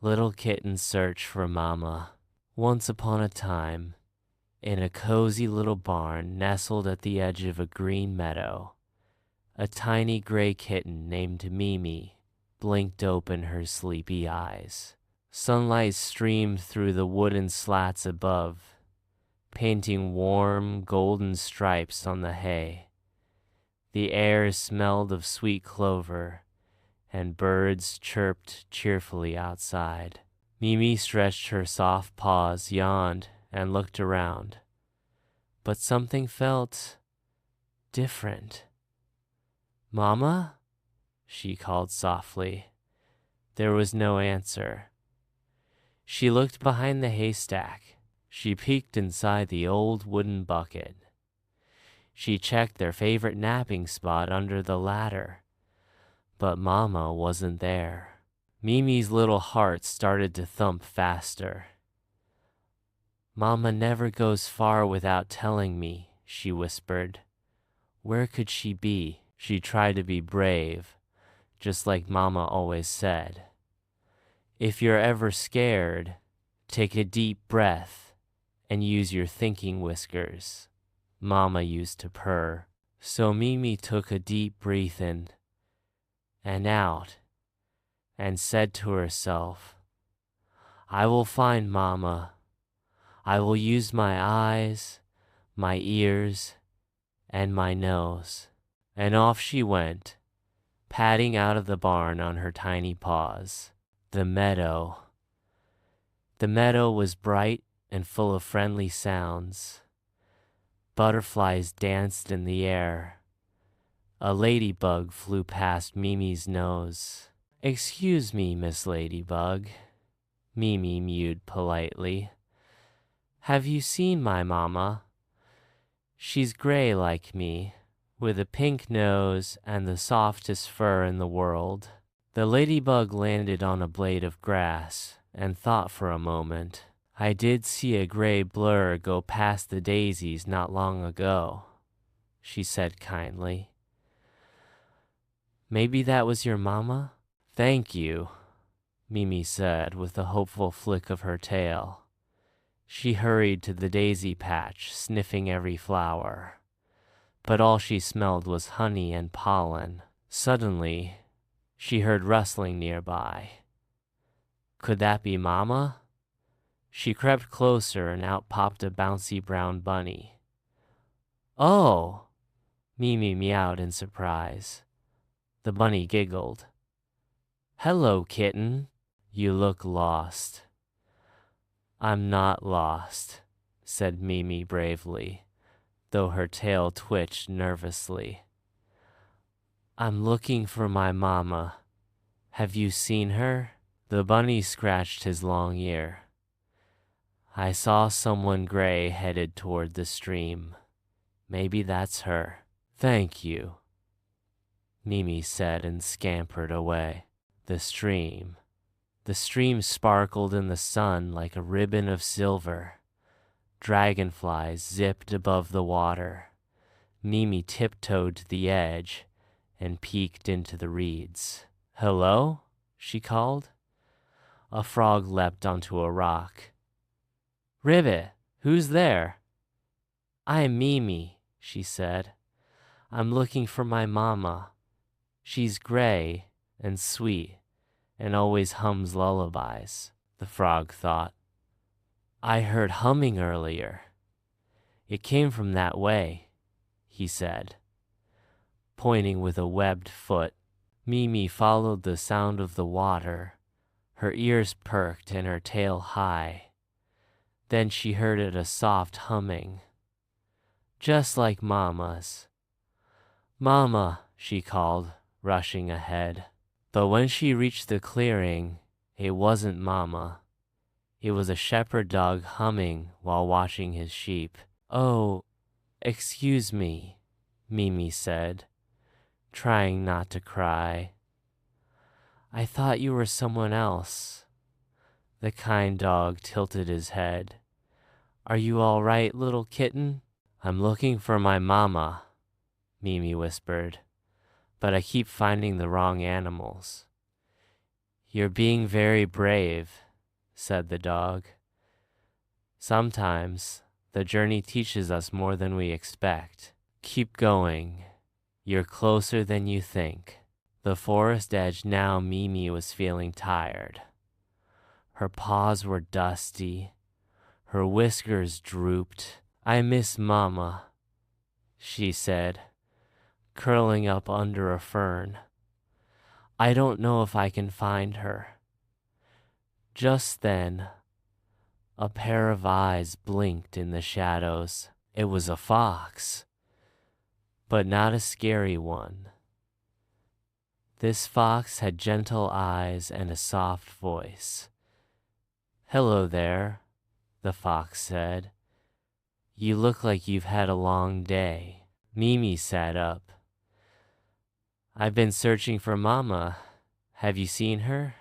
Little Kitten's Search for Mama. Once upon a time, in a cozy little barn nestled at the edge of a green meadow, a tiny gray kitten named Mimi blinked open her sleepy eyes. Sunlight streamed through the wooden slats above, painting warm, golden stripes on the hay. The air smelled of sweet clover, and birds chirped cheerfully outside. Mimi stretched her soft paws, yawned, and looked around. But something felt different. "Mama?" she called softly. There was no answer. She looked behind the haystack. She peeked inside the old wooden bucket. She checked their favorite napping spot under the ladder. But Mama wasn't there. Mimi's little heart started to thump faster. "Mama never goes far without telling me," she whispered. Where could she be? She tried to be brave, just like Mama always said. "If you're ever scared, take a deep breath and use your thinking whiskers," Mama used to purr. So Mimi took a deep breath in and out, and said to herself, "I will find Mama. I will use my eyes, my ears, and my nose." And off she went, padding out of the barn on her tiny paws. The meadow. The meadow was bright and full of friendly sounds. Butterflies danced in the air. A ladybug flew past Mimi's nose. "Excuse me, Miss Ladybug," Mimi mewed politely. "Have you seen my mama? She's gray like me, with a pink nose and the softest fur in the world." The ladybug landed on a blade of grass and thought for a moment. "I did see a gray blur go past the daisies not long ago," she said kindly. "Maybe that was your mama?" "Thank you," Mimi said with a hopeful flick of her tail. She hurried to the daisy patch, sniffing every flower. But all she smelled was honey and pollen. Suddenly, she heard rustling nearby. Could that be Mama? She crept closer and out popped a bouncy brown bunny. "Oh!" Mimi meowed in surprise. The bunny giggled. "Hello, kitten. You look lost." "I'm not lost," said Mimi bravely, though her tail twitched nervously. "I'm looking for my mama. Have you seen her?" The bunny scratched his long ear. "I saw someone gray headed toward the stream. Maybe that's her." "Thank you," Mimi said and scampered away. The stream. The stream sparkled in the sun like a ribbon of silver. Dragonflies zipped above the water. Mimi tiptoed to the edge and peeked into the reeds. "Hello?" she called. A frog leapt onto a rock. "Ribbit, who's there?" "I'm Mimi," she said. "I'm looking for my mama. She's gray and sweet and always hums lullabies." The frog thought. "I heard humming earlier. It came from that way," he said, pointing with a webbed foot. Mimi followed the sound of the water, her ears perked and her tail high. Then she heard it a soft humming, just like Mama's. "Mama," she called, rushing ahead. But when she reached the clearing, it wasn't Mama. It was a shepherd dog humming while watching his sheep. "Oh, excuse me," Mimi said, trying not to cry. "I thought you were someone else." The kind dog tilted his head. "Are you all right, little kitten?" "I'm looking for my mama," Mimi whispered, "but I keep finding the wrong animals." You're being very brave, said the dog. Sometimes the journey teaches us more than we expect. Keep going. You're closer than you think. The forest edge now Mimi was feeling tired. Her paws were dusty. Her whiskers drooped. I miss Mama, she said, curling up under a fern. I don't know if I can find her. Just then, a pair of eyes blinked in the shadows. It was a fox, but not a scary one. This fox had gentle eyes and a soft voice. Hello there, the fox said. You look like you've had a long day. Mimi sat up. I've been searching for Mama. Have you seen her?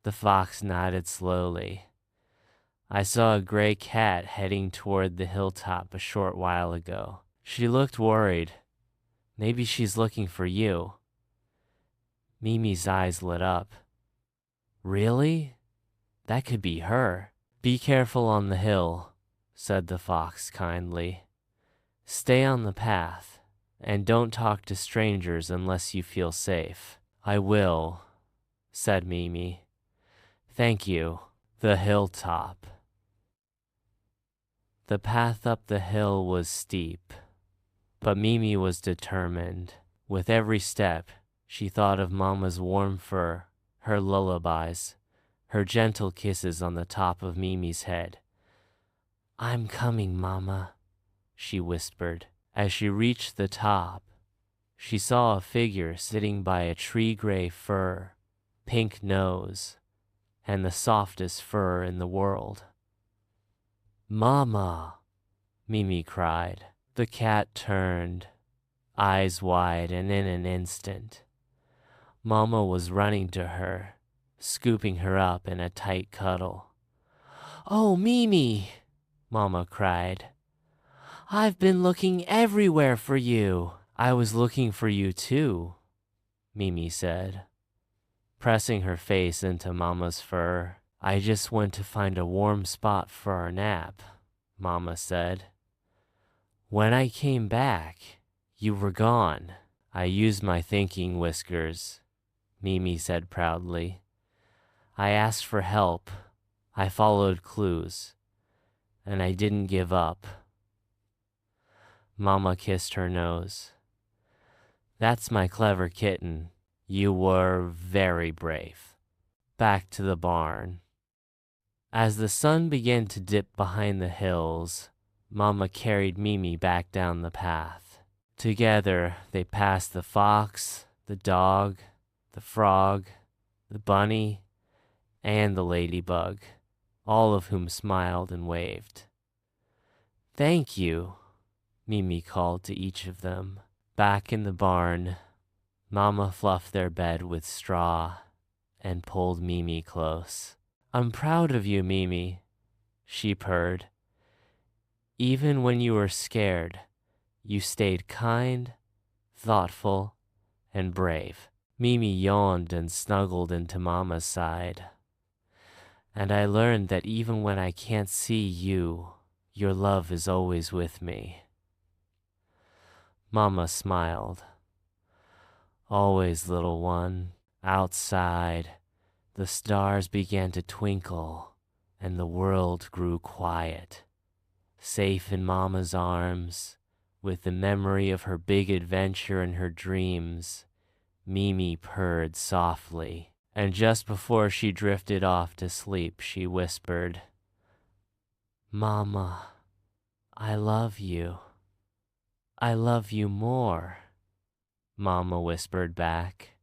The fox nodded slowly. I saw a gray cat heading toward the hilltop a short while ago. She looked worried. Maybe she's looking for you. Mimi's eyes lit up. Really? That could be her. Be careful on the hill, said the fox kindly. Stay on the path, and don't talk to strangers unless you feel safe. I will, said Mimi. Thank you. The hilltop. The path up the hill was steep, but Mimi was determined. With every step, she thought of Mama's warm fur, her lullabies, her gentle kisses on the top of Mimi's head. I'm coming, Mama, she whispered. As she reached the top, she saw a figure sitting by a tree-gray fir, pink nose, and the softest fur in the world. Mama, Mimi cried. The cat turned, eyes wide, and in an instant, Mama was running to her, scooping her up in a tight cuddle. Oh, Mimi, Mama cried. I've been looking everywhere for you. I was looking for you too, Mimi said, pressing her face into Mama's fur. I just went to find a warm spot for our nap, Mama said. When I came back, you were gone. I used my thinking whiskers, Mimi said proudly. I asked for help. I followed clues. And I didn't give up. Mama kissed her nose. That's my clever kitten. You were very brave. Back to the barn. As the sun began to dip behind the hills, Mama carried Mimi back down the path. Together, they passed the fox, the dog, the frog, the bunny, and the ladybug, all of whom smiled and waved. Thank you, Mimi called to each of them. Back in the barn, Mama fluffed their bed with straw and pulled Mimi close. I'm proud of you, Mimi, she purred. Even when you were scared, you stayed kind, thoughtful, and brave. Mimi yawned and snuggled into Mama's side. And I learned that even when I can't see you, your love is always with me. Mama smiled. Always, little one. Outside, the stars began to twinkle, and the world grew quiet. Safe in Mama's arms, with the memory of her big adventure in her dreams, Mimi purred softly, and just before she drifted off to sleep, she whispered, Mama, I love you. I love you more, Mama whispered back.